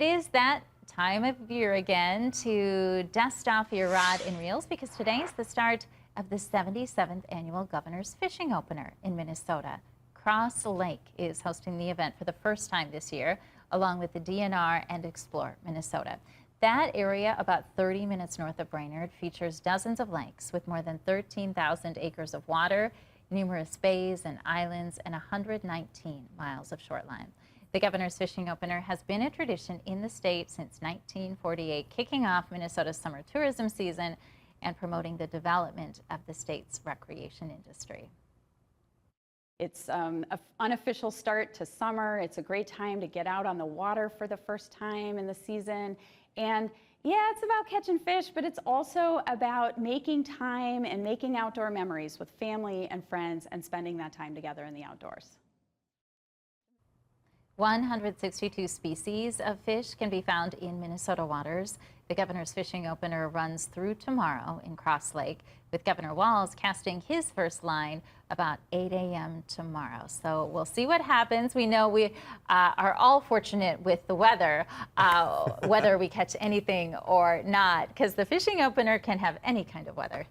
It is that time of year again to dust off your rod and reels because today is the start of the 77th annual Governor's Fishing Opener in Minnesota. Crosslake is hosting the event for the first time this year, along with the DNR and Explore Minnesota. That area, about 30 minutes north of Brainerd, features dozens of lakes with more than 13,000 acres of water, numerous bays and islands, and 119 miles of shoreline. The Governor's Fishing Opener has been a tradition in the state since 1948, kicking off Minnesota's summer tourism season and promoting the development of the state's recreation industry. It's an unofficial start to summer. It's a great time to get out on the water for the first time in the season. And yeah, it's about catching fish, but it's also about making time and making outdoor memories with family and friends and spending that time together in the outdoors. 162 species of fish can be found in Minnesota waters. The Governor's Fishing Opener runs through tomorrow in Crosslake, with Governor Walz casting his first line about 8 a.m. tomorrow. So we'll see what happens. We know we are all fortunate with the weather, whether we catch anything or not, because the Fishing Opener can have any kind of weather.